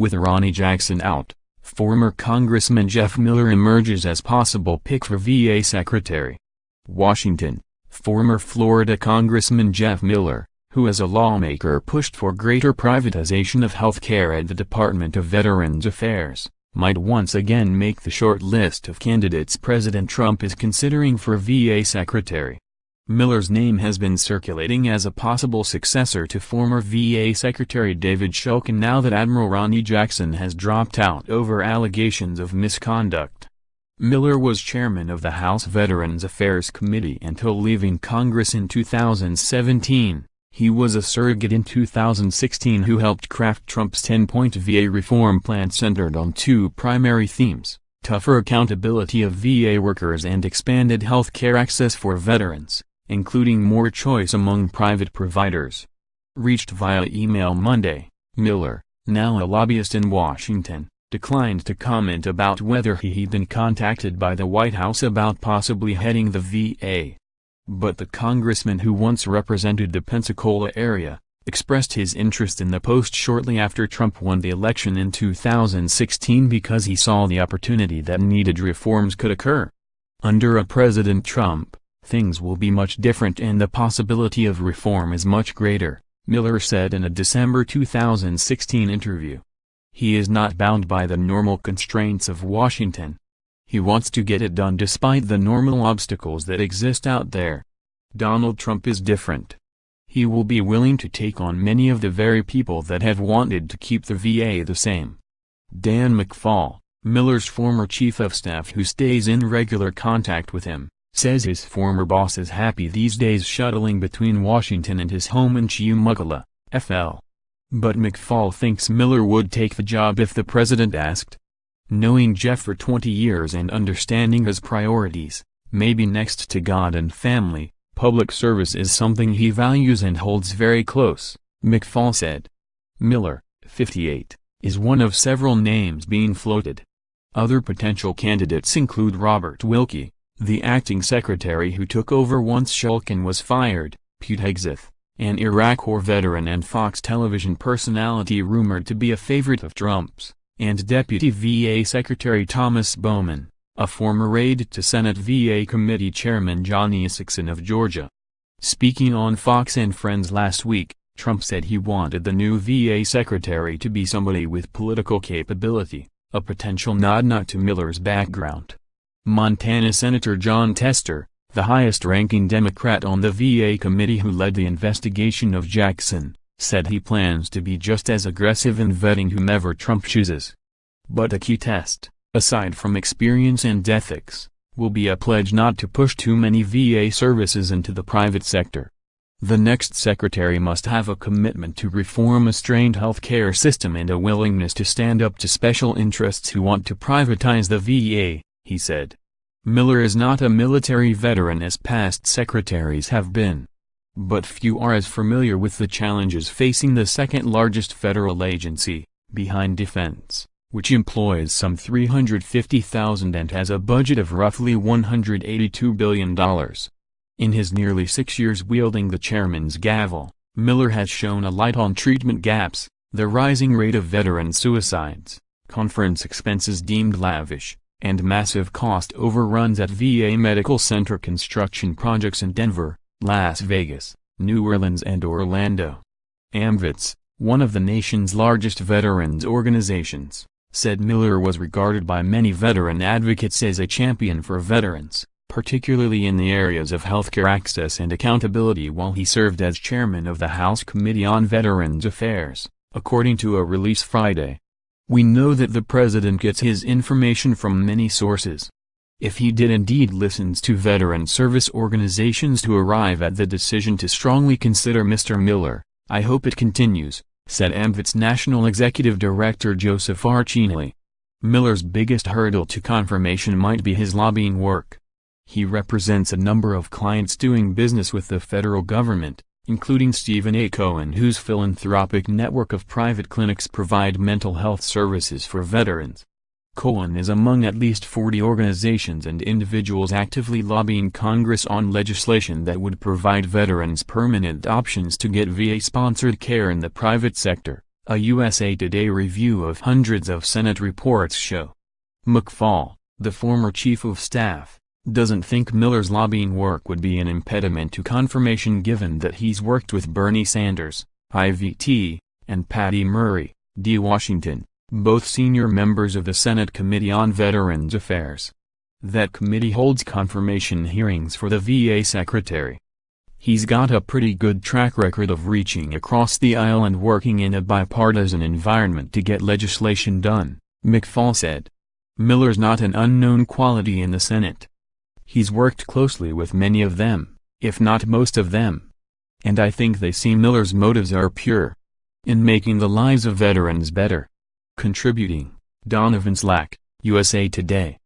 With Ronny Jackson out, former Congressman Jeff Miller emerges as possible pick for VA Secretary. Washington. Former Florida Congressman Jeff Miller, who as a lawmaker pushed for greater privatization of health care at the Department of Veterans Affairs, might once again make the short list of candidates President Trump is considering for VA Secretary. Miller's name has been circulating as a possible successor to former VA Secretary David Shulkin now that Admiral Ronny Jackson has dropped out over allegations of misconduct. Miller was chairman of the House Veterans Affairs Committee until leaving Congress in 2017. He was a surrogate in 2016 who helped craft Trump's 10-point VA reform plan centered on two primary themes: tougher accountability of VA workers and expanded health care access for veterans, including more choice among private providers. Reached via email Monday, Miller, now a lobbyist in Washington, declined to comment about whether he'd been contacted by the White House about possibly heading the VA. But the congressman who once represented the Pensacola area, expressed his interest in the post shortly after Trump won the election in 2016 because he saw the opportunity that needed reforms could occur. Under a President Trump, things will be much different and the possibility of reform is much greater, Miller said in a December 2016 interview. He is not bound by the normal constraints of Washington. He wants to get it done despite the normal obstacles that exist out there. Donald Trump is different. He will be willing to take on many of the very people that have wanted to keep the VA the same. Dan McFall, Miller's former chief of staff who stays in regular contact with him, says his former boss is happy these days shuttling between Washington and his home in Chumugla, FL. But McFall thinks Miller would take the job if the president asked. Knowing Jeff for 20 years and understanding his priorities, maybe next to God and family, public service is something he values and holds very close, McFall said. Miller, 58, is one of several names being floated. Other potential candidates include Robert Wilkie, the acting secretary who took over once Shulkin was fired, Pete Hegseth, an Iraq War veteran and Fox television personality rumored to be a favorite of Trump's, and Deputy VA Secretary Thomas Bowman, a former aide to Senate VA Committee Chairman Ronny Jackson of Georgia. Speaking on Fox and Friends last week, Trump said he wanted the new VA Secretary to be somebody with political capability, a potential nod to Miller's background. Montana Senator Jon Tester, the highest-ranking Democrat on the VA committee who led the investigation of Jackson, said he plans to be just as aggressive in vetting whomever Trump chooses. But a key test, aside from experience and ethics, will be a pledge not to push too many VA services into the private sector. The next secretary must have a commitment to reform a strained health care system and a willingness to stand up to special interests who want to privatize the VA, he said. Miller is not a military veteran as past secretaries have been. But few are as familiar with the challenges facing the second-largest federal agency, behind Defense, which employs some 350,000 and has a budget of roughly $182 billion. In his nearly 6 years wielding the chairman's gavel, Miller has shown a light on treatment gaps, the rising rate of veteran suicides, conference expenses deemed lavish, and massive cost overruns at VA medical center construction projects in Denver, Las Vegas, New Orleans and Orlando. AMVETS, one of the nation's largest veterans organizations, said Miller was regarded by many veteran advocates as a champion for veterans, particularly in the areas of healthcare access and accountability while he served as chairman of the House Committee on Veterans Affairs, according to a release Friday. We know that the president gets his information from many sources. If he did indeed listens to veteran service organizations to arrive at the decision to strongly consider Mr. Miller, I hope it continues, said AMVETS National Executive Director Joseph Archinelli. Miller's biggest hurdle to confirmation might be his lobbying work. He represents a number of clients doing business with the federal government, including Stephen A. Cohen, whose philanthropic network of private clinics provide mental health services for veterans. Cohen is among at least 40 organizations and individuals actively lobbying Congress on legislation that would provide veterans permanent options to get VA-sponsored care in the private sector, A USA Today review of hundreds of Senate reports show. McFaul, the former chief of staff, doesn't think Miller's lobbying work would be an impediment to confirmation given that he's worked with Bernie Sanders, IVT, and Patty Murray, D. Washington, both senior members of the Senate Committee on Veterans Affairs. That committee holds confirmation hearings for the VA Secretary. He's got a pretty good track record of reaching across the aisle and working in a bipartisan environment to get legislation done, McFaul said. Miller's not an unknown quality in the Senate. He's worked closely with many of them, if not most of them. And I think they see Miller's motives are pure. In making the lives of veterans better. Contributing, Donovan Slack, USA Today.